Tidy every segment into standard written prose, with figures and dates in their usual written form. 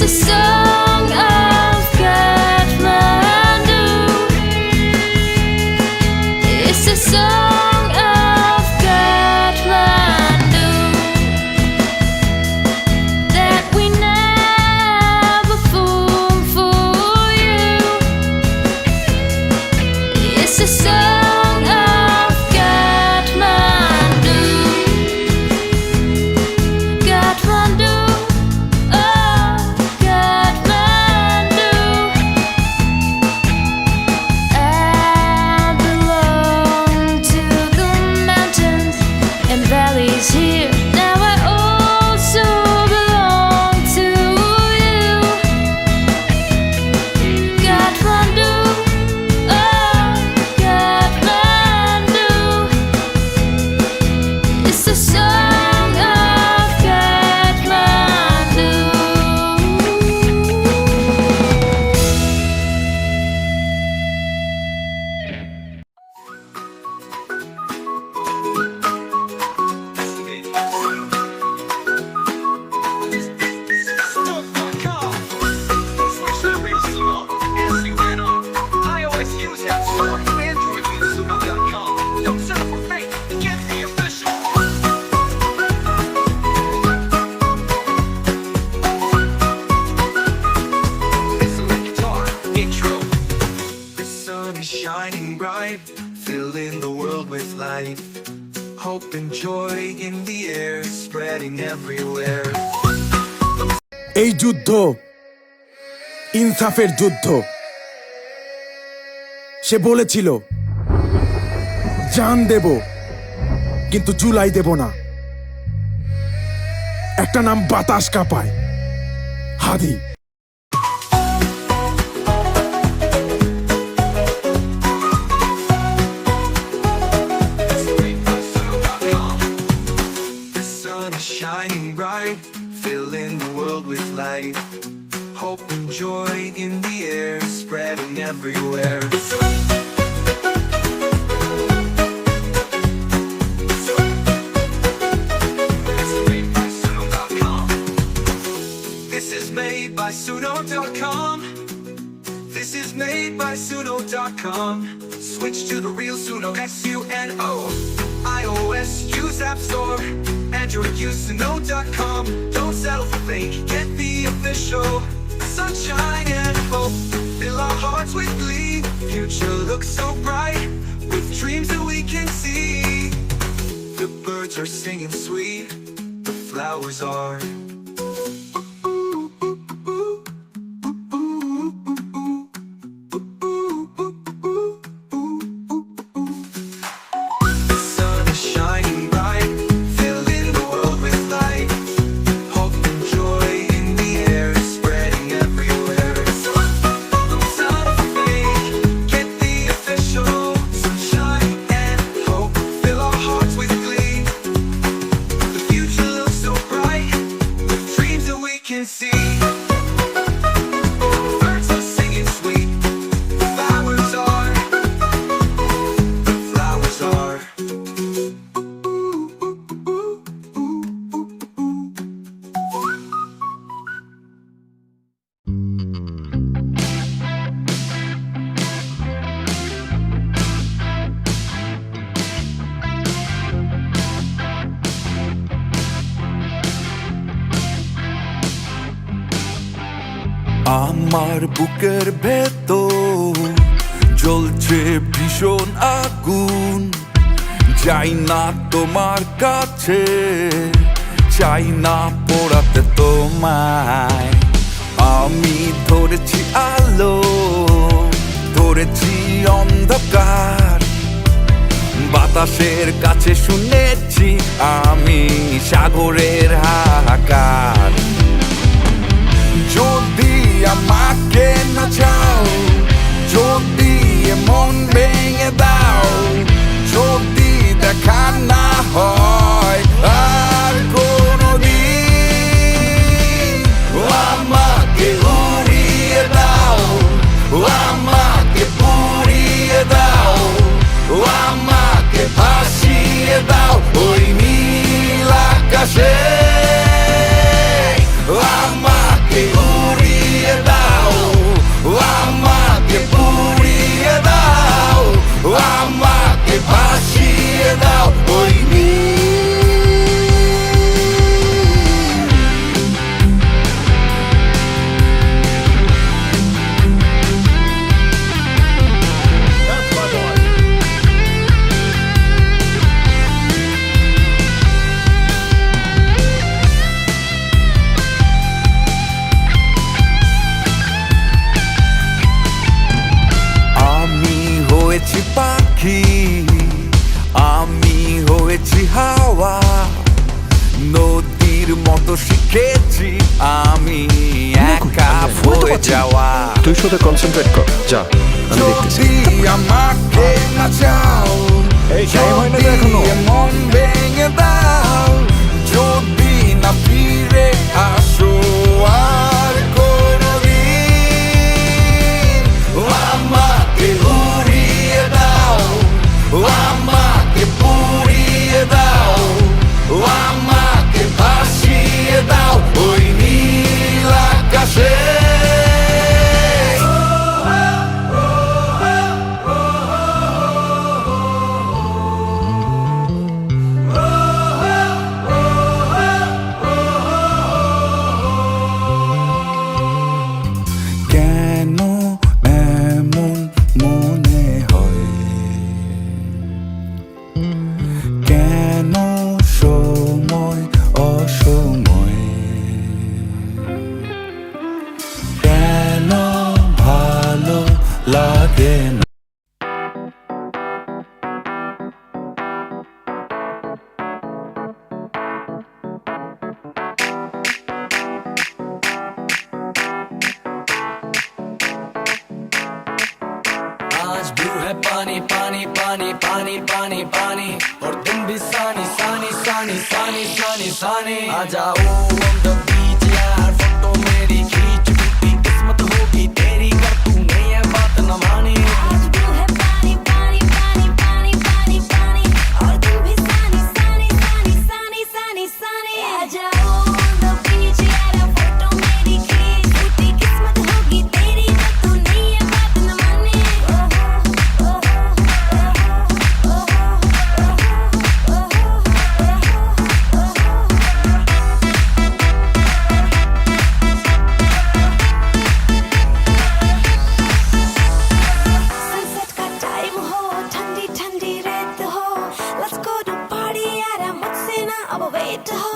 song of Kathmandu. It's a song of Kathmandu that we never fool for you. It's a song of Kathmandu. Kathmandu, oh Kathmandu. I belong to the mountains and valleys here. Now I also belong to you. Kathmandu, oh Kathmandu. It's the song of Kathmandu. Shining bright, filling the world with light. Hope and joy in the air, spreading everywhere. এই যুদ্ধ ইনসাফের যুদ্ধ। সে বলেছিল জান দেব কিন্তু জুলাই দেব না। একটা নাম বাতাস কাঁপায়, হাদি। The sun is shining bright, filling the world with light. Hope and joy in the air, spreading everywhere. This is made by Suno.com. This is made by Suno.com. Switch to the real Suno, Suno. iOS, use App Store. Android, use Suno.com. Don't settle for fake, get the official. Sunshine and hope, fill our hearts with glee. Future looks so bright, with dreams that we can see. The birds are singing sweet, the flowers are. The sun is shining bright, filling the world with light. Hope and joy in the air, spreading everywhere. Don't settle for fake, get the official. Sunshine and hope, fill our hearts with glee. The future looks so bright, with dreams that we can see. Birds are singing sweet, the flowers are. The flowers are. আমার বুকের ভেতর জ্বলছে ভীষণ আগুন। যাই না তোমার কাছে, চাই না পোড়াতে তোমায়। আমি ধরেছি আলো, ধরেছি অন্ধকার। বাতাসের কাছে শুনেছি আমি সাগরের হাহাকার। যদি আমাকে না চাও, যদি মন ভেঙে দাও, যদি দেখা না হয় আর কোনদিন, আমাকে উড়িয়ে দাও, আমাকে পুড়িয়ে দাও, আমাকে ভাসিয়ে দাও ওই নীল আকাশে, আমাকে উড়িয়ে যাওয়া তুই শুধু কনসেন্ট্রেট কর, যা আমি দেখতেছি। যদি আমাকে না চাও, এই টাইম হয় না তো এখনো। যদি মন ভেঙে দাও, যদি না ফিরে আসো আর কোনদিন, আমাকে উড়িয়ে দাও, আমাকে পুড়িয়ে দাও, আমাকে ভাসিয়ে দাও ওই নীল আকাশে। কেন এমন মনে হয়, কেন সময় অসময়, কেন ভালো লাগে না। आज ब्लू है पानी पानी पानी पानी पानी पानी और तुम भी सानी सानी सानी सानी सानी सानी आ जाओ on the beach यार, फोटो मेरी खींच, टूटी किस्मत होगी तेरी कर तूने ये बात न मानी। आज ब्लू है पानी पानी पानी पानी पानी पानी और तुम भी सानी सानी सानी सानी सानी सानी आ जाओ on the beach यार, फोटो मेरी खींच, टूटी किस्मत होगी तेरी पर तूने ये बात न मानी। सनसेट का टाइम हो, ठंडी ठंडी रेत हो, लेट्स गो टू पार्टी यार, मुझसे ना अब वेट हो।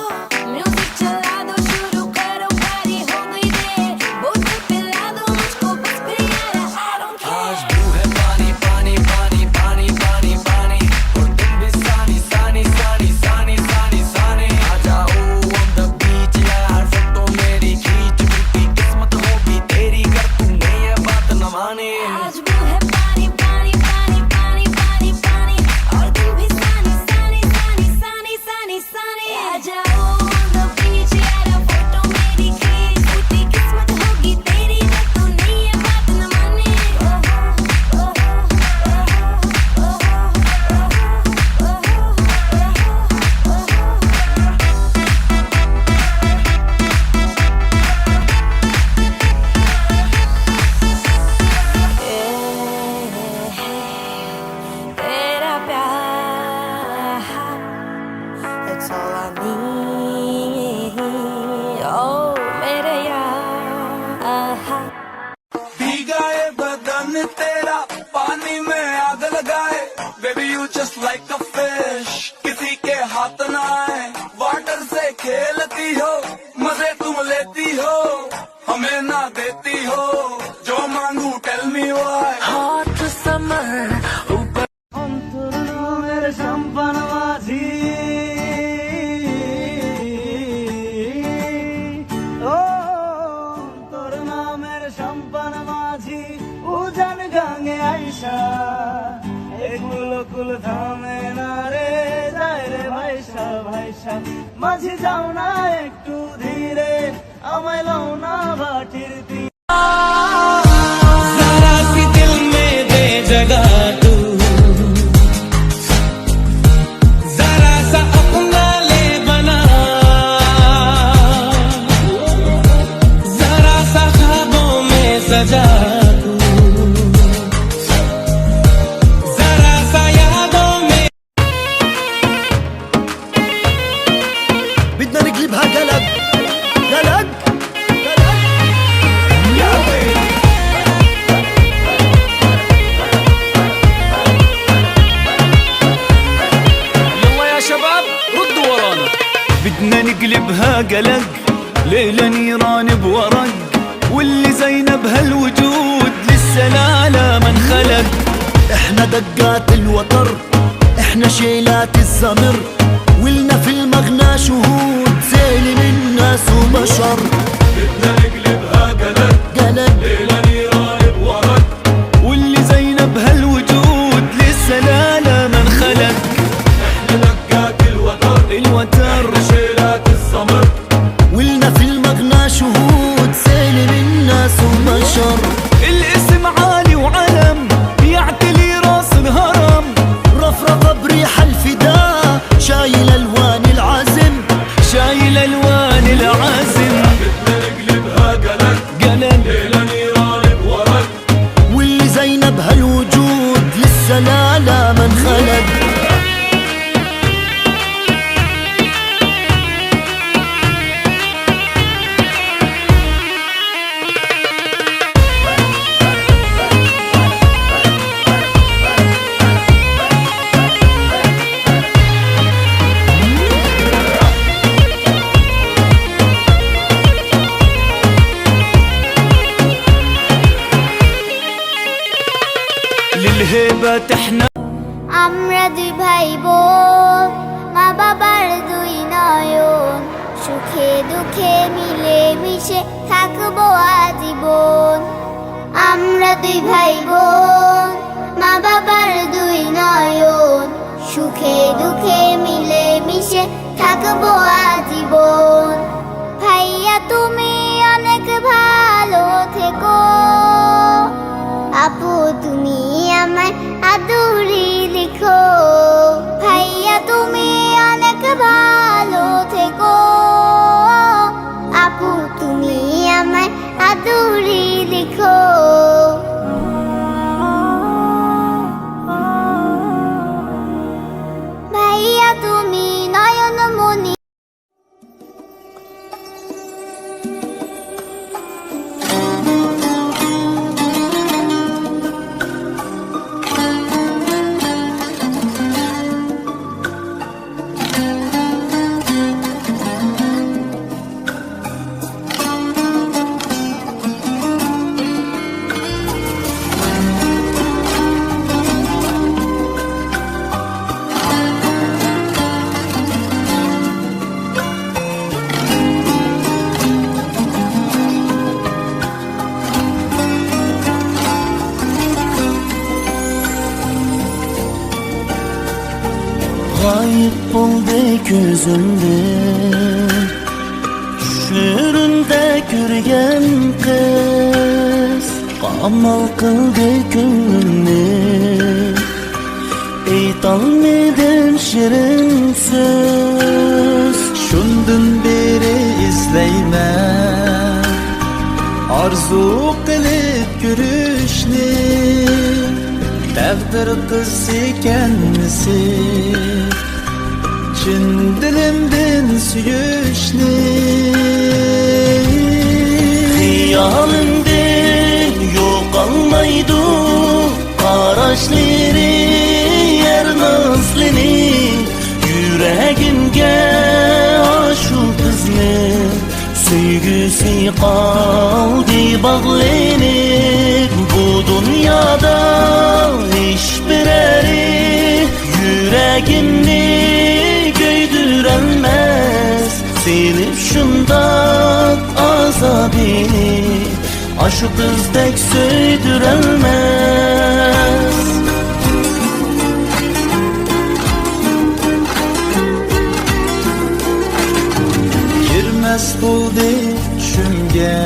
म्यूजिक चला दो, शुरू करो, पार्टी हो गई देर, बोतल पिला दो मुझको बस फिर यार, I don't care। आज ब्लू है पानी पानी पानी पानी पानी पानी और तुम भी सानी सानी सानी सानी सानी सानी आ जाओ on the beach यार, फोटो मेरी खींच, टूटी किस्मत होगी तेरी कर तूने ये बात न मानी। आज ब्लू है पानी पानी पानी पानी पानी पानी और तुम भी सानी सानी सानी सानी सानी सानी आ जाओ on the beach यार, फोटो मेरी खींच, टूटी किस्मत होगी तेरी पर तूने ये बात न मानी। तेरा प्यार, that's all I need, oh मेरे यार। भीगा ये बदन तेरा पानी में आग लगाए, baby you just like a fish, किसी के हाथ ना आए, वाटर से खेलती हो, मजे तुम लेती हो, हमें ना देती हो, जो मांगू टेल मी व्हाई। हाथ समर ऊपर मेरे संपन माझी ओ তোর নামের সম্পন মাঝি উজান গাঙ্গে আইসা এগুলো কুল থামে না রে, যায় রে ভাইসা ভাইসা মাঝি যাও না একটু ধীরে, আমায় লও না ভাটির তীরে। जरा सी दिल में दे जगह तू, जरा सा अपना ले बना, जरा सा ख्वाबों में सजा तू, जरा सा यादों में। بدنا نقلبها قلق قلق يلا يا شباب ردوا ورانا. بدنا نقلبها قلق، ليلة نيران بورق، واللي زينا بهالوجود لسه لا ما انخلق. احنا دقات الوتر، احنا شيلات الزمر، ولنا في المغنى شهود زين من ناس وبشر. بدنا نقلبها قلق، قلق هبة احنا আমরা দুই ভাই বোন মা বাবার দুই নয়ন সুখে দুঃখে মিলে মিশে থাকবো আজীবন আমরা দুই ভাই বোন মা বাবার দুই নয়ন সুখে দুঃখে মিলে মিশে থাকবো আজীবন ভাইয়া তুমি অনেক ভালো থেকো আপু তুমি আমায় আদুরি লিখো ভাইয়া তুমি অনেক ভালো থেকো আপু তুমি আমায় আদুরি লিখো ভাইয়া তুমি নয়নমণি Gayip oldu gözümde Düşlerinde görgen kız Qamal kıldı gönlümde Eytalmadım şirin söz Şundan beri izleymen Arzu kılıp görüşni Takdir kız ekenmisin Çin dilimden süyüşni Hiyalimden yok almaydı Qaraşları yer nazlini Yüreğimge aşu kızını Söygüsü kaldı bağlanıp Bu dünyada hiçbir eri Yüreğimni göydürelmez Sevip şundan azabini Aşk kızdek söydürelmez Girmez buldu şümge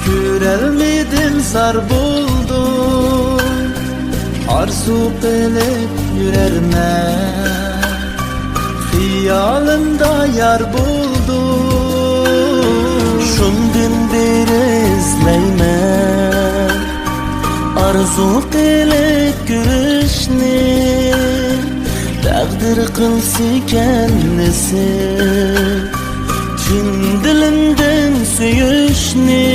Görelmedim zar buldum Arzu qilib yurarman Hiyolimda yar buldum Shundan beri izlayman Arzu qilib ko'rishni Taqdir qilsa kendisi Chin dilimdan suyishni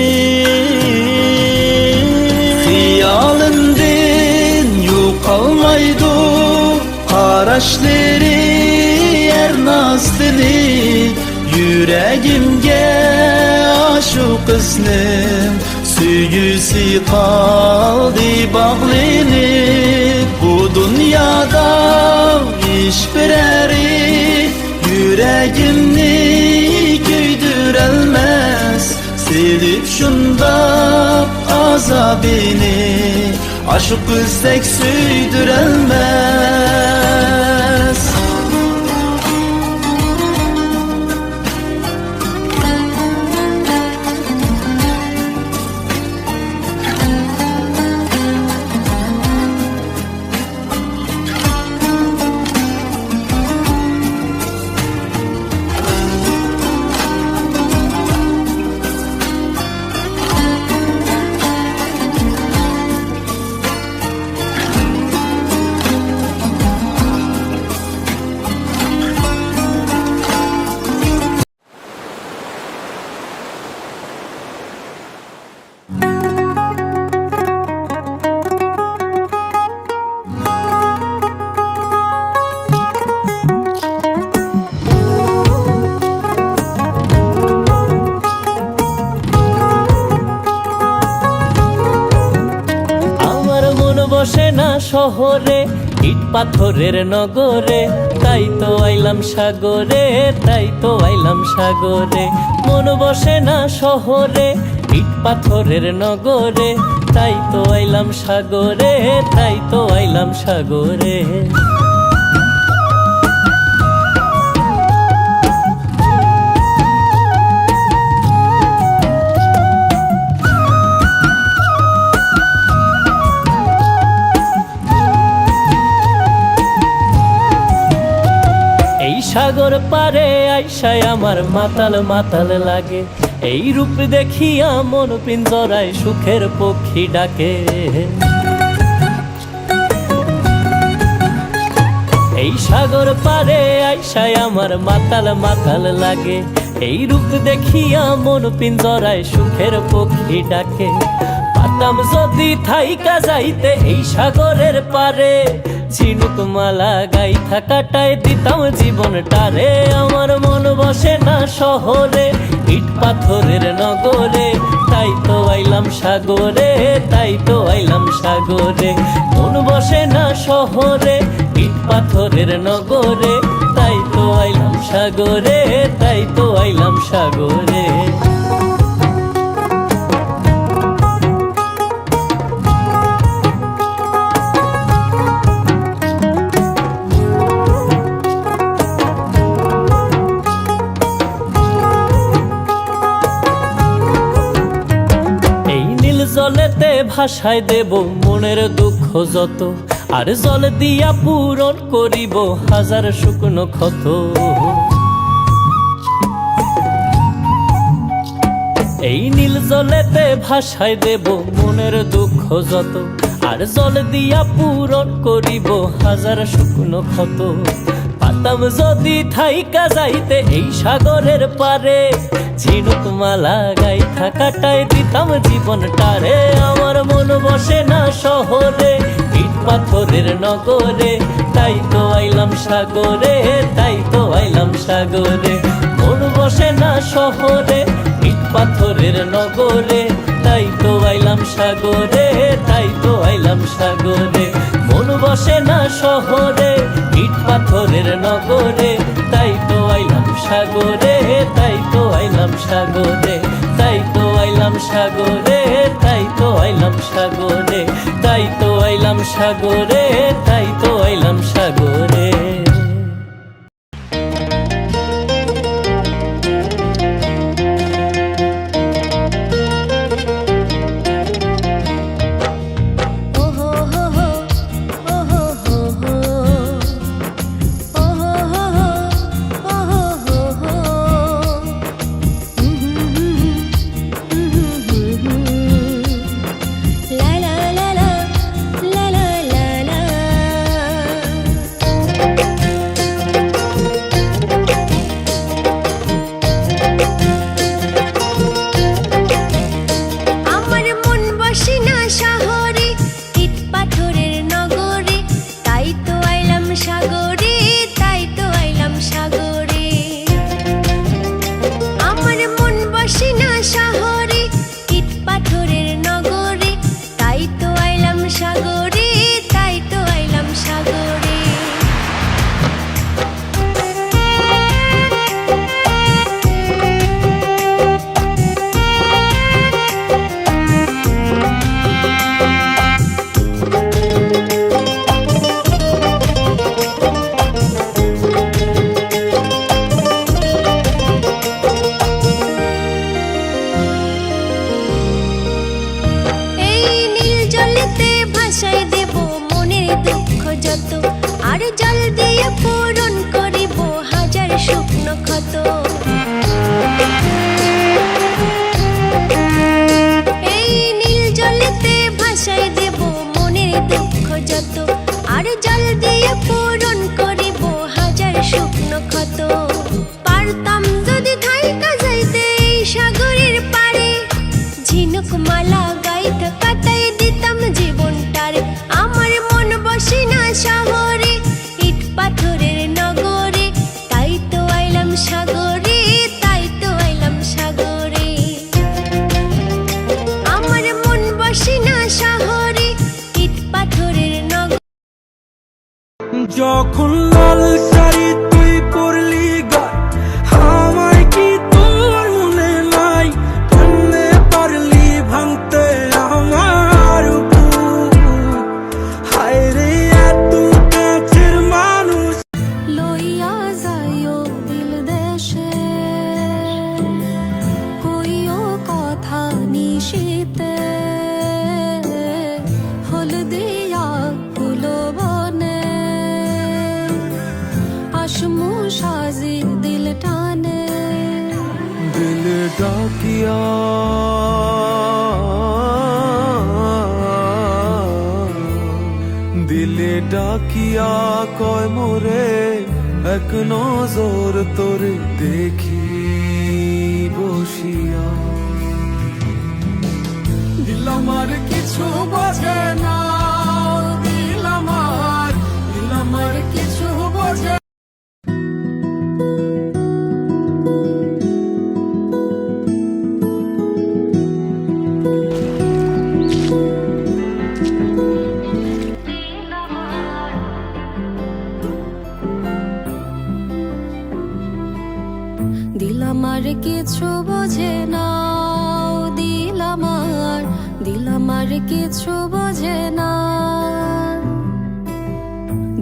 Hiyolimdan yo'qolmaydi Qaraşları yer nazlini Yüreğimge aşu kıznim Söygüsü kaldı bağlanıp Bu dünyada hiçbir eri Yüreğimni göydürelmez Sevip şunda azabini Aşk kızdek süydürelmez বসে না শহরে ইট পাথরের নগরে, তাই তো আইলাম সাগরে, তাই তো আইলাম সাগরে। মন বসে না শহরে ইট পাথরের নগরে, তাই তো আইলাম সাগরে, তাই তো আইলাম সাগরে। সাগর পারে আইসায় আমার মাতাল মাতাল লাগে, এই রূপ দেখিয়া মন পিঞ্জরায় সুখের পক্ষী ডাকে। এই সাগর পারে আইসায় আমার মাতাল মাতাল লাগে, এই রূপ দেখিয়া মন পিঞ্জরায় সুখের পক্ষী ডাকে। পাতাম যদি থাইকা যাইতে এই সাগরের পারে, ঝিনুক মালা গাইথা কাটায় দিতাম জীবনটারে। আমার মন বসে না শহরে ইট পাথরের নগরে, তাই তো আইলাম সাগরে, তাই তো আইলাম সাগরে। মন বসে না শহরে ইট পাথরের নগরে, তাই তো আইলাম সাগরে, তাই তো আইলাম সাগরে। জলেতে ভাসায় দেব মনের দুঃখ যত, আর জল দিয়া পূরণ করিব হাজার শুকনো ক্ষত। এই নীল জলেতে ভাসায় দেব মনের দুঃখ যত, আর জল দিয়া পূরণ করিব হাজার শুকনো ক্ষত। পাতাম যদি থাইকা যাইতে এই সাগরের পারে, ঝিনুক মালা গাইথা কাটায় দিতাম জীবনটারে। আমার মন বসে না শহরে ইট পাথরের নগরে, তাই তো আইলাম সাগরে, তাই তো আইলাম সাগরে। মন বসে না শহরে ইট পাথরের নগরে, তাই তো আইলাম সাগরে, তাই তো আইলাম সাগরে। মন বসে না শহরে ইট পাথরের নগরে, তাই তো আইলাম সাগরে, তাই তো আইলাম সাগরে, তাই তো আইলাম সাগরে, তাই তো আইলাম সাগরে, তাই তো আইলাম সাগরে, তাই তো আইলাম সাগরে। সাগরে যখন লাল শাড়ি তুই পরলি গায়, আমায় কি তোর মনে নাই? কেমনে পারলি ভাঙতে আমার বুক? হায় রে এত কাছের মানুষ। লইয়া যাইও দিল দেশে, কইও কথা নিশিতে, হলদিয়া ফুল বনে, আসমু সাজি দিল টানে। দিল ডাকিয়া দিলে ডাকিয়া কয় মোরে, এক নজর তোরে দেখি বসিয়া। দিল আমার কিছু বোঝে না, দিল আমার কিছু বোঝে। দিল আমার কিছু বোঝে না, দিল আমার কিছু বোঝে না,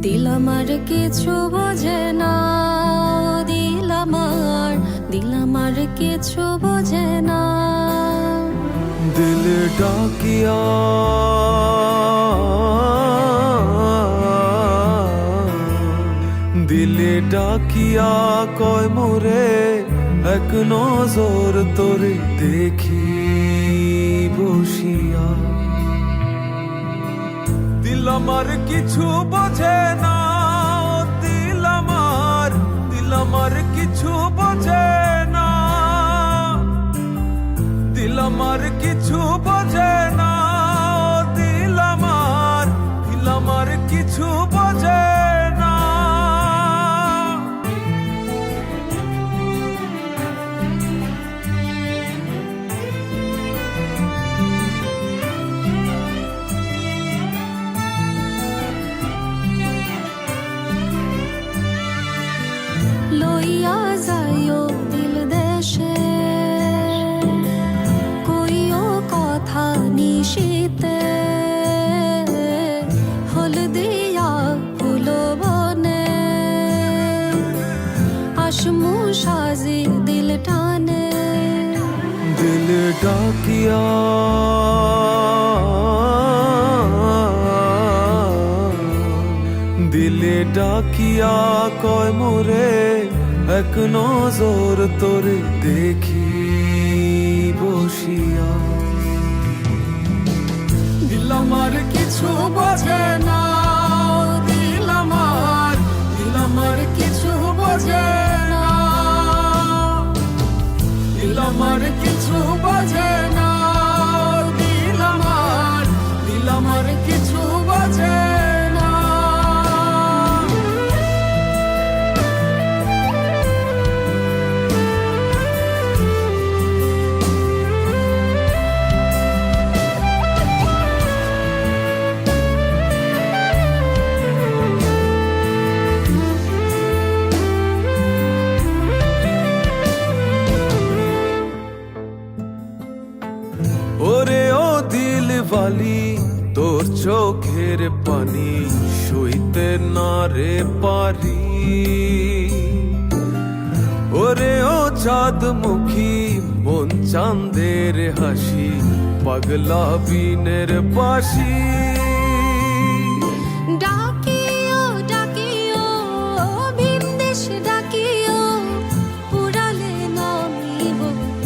দিল আমার কিছু বোঝে না, দিল আমার কিছু বোঝে না। দিল ডাকিয়া দিলে ডাকিয়া কয় মোরে, এক নজর তোরে দেখি বসিয়া। দিল আমার কিছু বোঝে না, দিল আমার কিছু বোঝে না, দিল আমার কিছু বোঝে না, দিল আমার কিছু বোঝে না। লইয়া যাইও দিল দেশে, কইও কথা নিশিতে, হলদিয়া ফুল বনে, আসমু সাজি দিল টানে। দিল ডাকিয়া দিলে ডাকিয়া কয় মোরে, এক নজর তোরে দেখি বসিয়া। দিল আমার কিছু বোঝে না, দিল আমার কিছু বোঝে না, দিল আমার কিছু বোঝে না, দিল আমার কিছু বোঝে না। ওরে ও দিল বালি, তোর চোখের পানি সইতে না রে পারি। ওরে ও চাঁদ মুখী, মন চাঁদের হাসি, পাগলা বিনের বাসি। ডাকিও ডাকিও ভিনদেশ ডাকিও, উড়ালে নামিব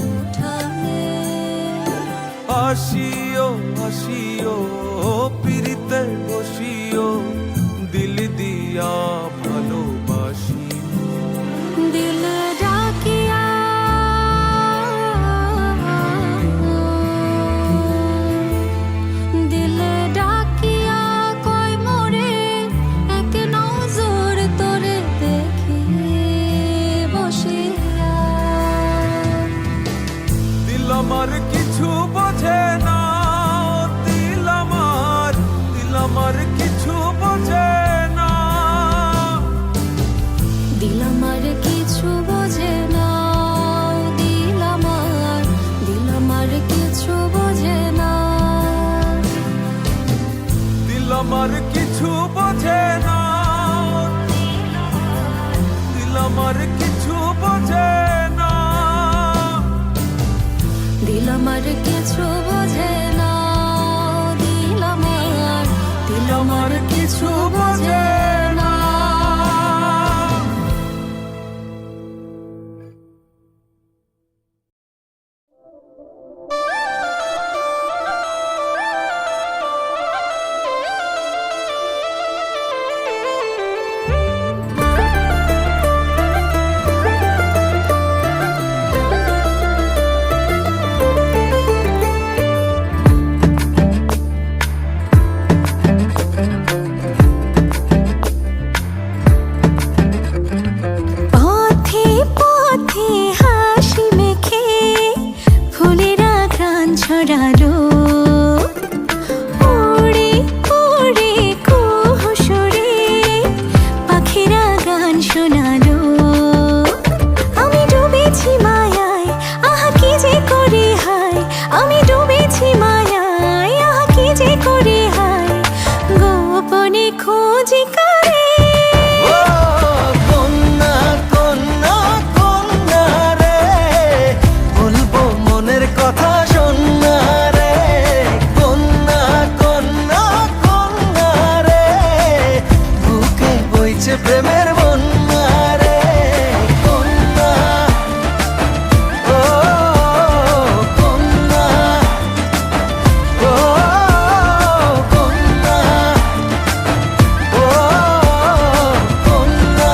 উঠানে। আসিও আসিও পিরিতে বসিও, দিল দিয়া ভালোবাসি। দিল ডাকিয়া দিল ডাকিয়া কয় মোরে, এক নজর তোরে দেখি বসিয়া। দিল আমার কিছু বোঝে না, দিল আমার আমার কিছু বোঝে না, দিল আমার কিছু বোঝে না, দিল আমার কিছু বোঝে না, দিল আমার কিছু বোঝে না। পথে পথে হাসি মেখে ফুলেরা ঘ্রাণ ছড়ালো, উড়ে উড়ে কুহু সুরে পাখিরা গান শোনালো। আমি ডুবেছি মায়ায়, আহা কি যে করি হায়, আমি ডুবেছি মায়ায়, আহা কি যে করি হায়, গোপনে খোঁজি করে। ও কন্যা কন্যা কন্যা রে, বলবো মনের কথা শোনা রে। কন্যা কন্যা কন্যা রে, বুকে বইছে প্রেমের বন্যা রে। কন্যা ও কন্যা ও কন্যা ও কন্যা।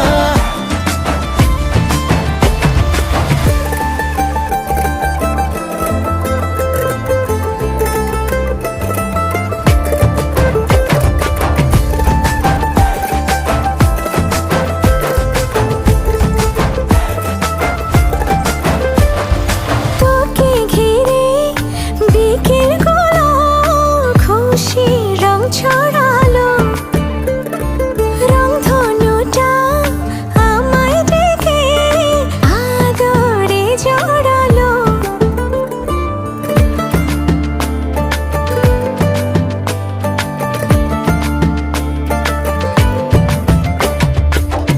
তোকে ঘিরে বিকেল গুলো খুশি রং ছড়ালো, রংধনুটা আমায় ডেকে আদরে জড়ালো।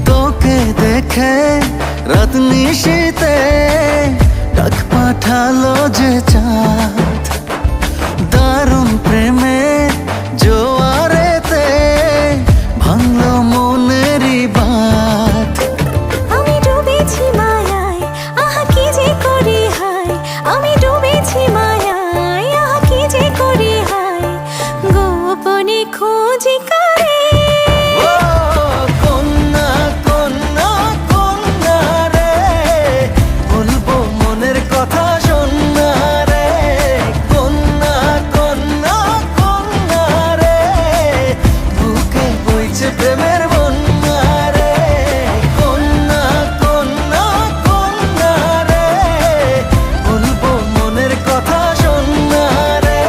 তোকে দেখে রাত নিশীতে ডাক পাঠালো যে চাঁদ, দারুণ প্রেমের জোয়ারেতে ভাঙলো মনেরই বাঁধ। আমি ডুবেছি মায়ায়, আহা কি যে করি হায়, আমি ডুবেছি মায়ায়, আহা কি যে করি হায়, গোপনে খোঁজি করে। ও কন্যা কন্যা কন্যা রে, বলবো মনের কথা শোনা রে। কন্যা কন্যা কন্যা রে, বুকে বইছে প্রেমের বন্যা রে। কন্যা কন্যা কন্যা রে, বলবো মনের কথা শোনা রে।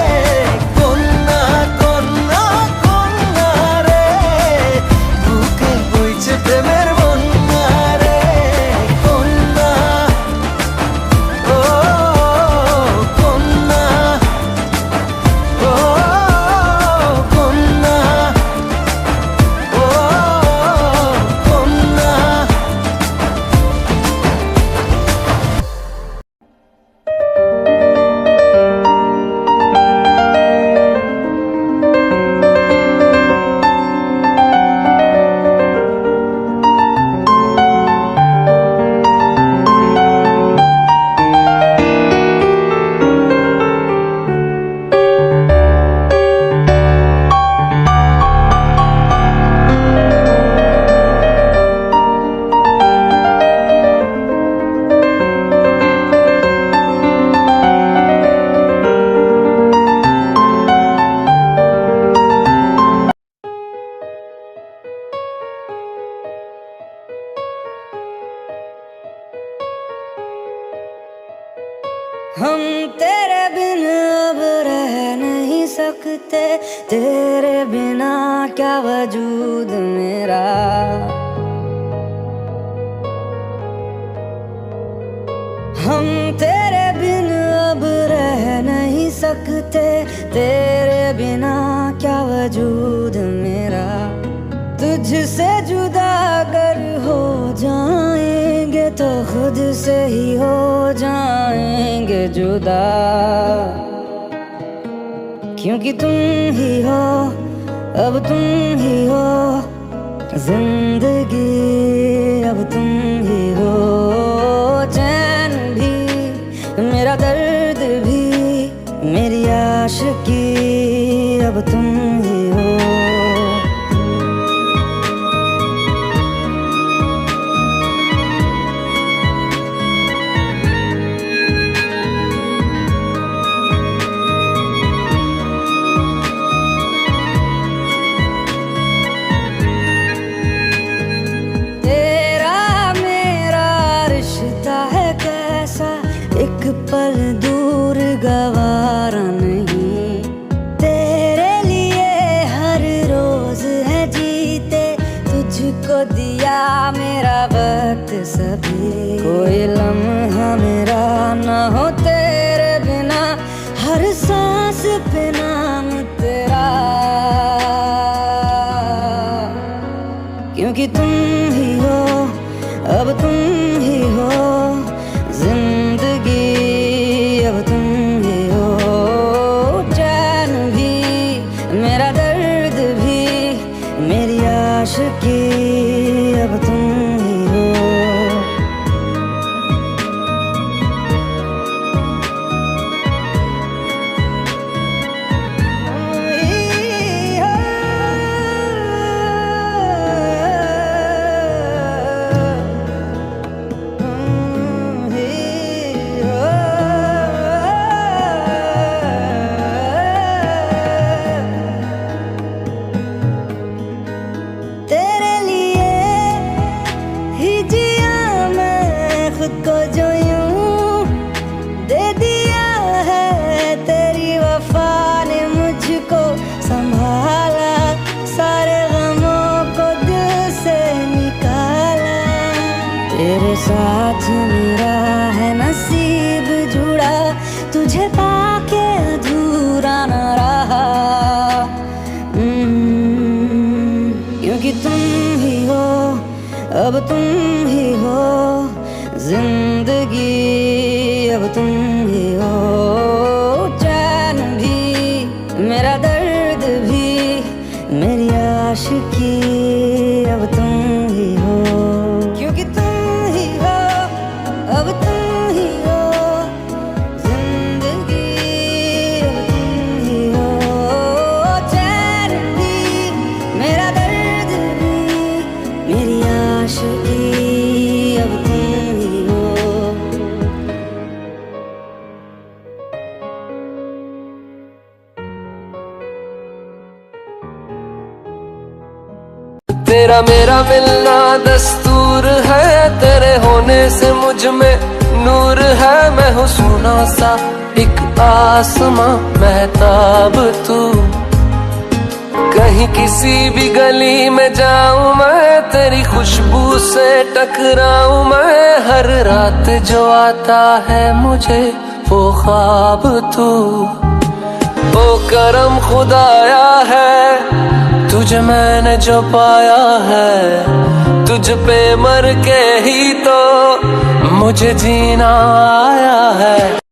কন্যা কন্যা কন্যা রে, বুকে বইছে প্রেমের বন্যা রে। কন্যা ও কন্যা ও কন্যা ও কন্যা। हम तेरे बिन अब रह नहीं सकते, तेरे बिना क्या वजूद मेरा। हम तेरे बिन अब रह नहीं सकते, तेरे बिना क्या वजूद मुझसे जुदा अगर हो जाएंगे तो खुद से ही हो जाएंगे जुदा, क्योंकि तुम ही हो, अब तुम ही हो जिंदगी, अब तुम ही हो चैन भी, मेरा दर्द भी, मेरी आशिकी, अब तुम ही हो। एक पल दूर गवारा नहीं, तेरे लिए हर रोज है जीते, तुझको दिया मेरा वक्त सभी, कोई लम्हा मेरा ना हो तेरे बिना, हर सांस पे नाम तेरा, क्योंकि तुम ही हो, अब तुम ही हो जिंदगी, अब तुम ही हो चैन भी, मेरा दर्द भी, मेरी आशिकी, अब तुम ही हो। को जो यूं दे दिया है, तेरी वफा ने मुझको संभाला, सारे गमों को दिल से निकाला, तेरे साथ मेरा है नसीब जुड़ा, तुझे पाके अधूरा न रहा, क्योंकि तुम ही हो, अब तुम ही हो जिंदगी, अब तुम ही हो चैन भी, मेरा दर्द भी, मेरी आशिकी, अब तुम ही हो, क्योंकि तुम ही हो, अब तुम ही हो जिंदगी, अब तुम ही हो चैन भी, मेरा दर्द भी, मेरी आशिकी, अब तुम तेरा मेरा मिलना दस्तूर है, तेरे होने से मुझ में नूर है, मैं हूँ सोना सा एक आसमां महताब तू, कहीं किसी भी गली में जाऊं मैं, तेरी खुशबू से टकराऊं मैं, हर रात जो आता है मुझे वो ख्वाब तू, ओ करम खुदाया है तुझे मैंने जो पाया है, तुझ पे मर के ही तो मुझे जीना आया है।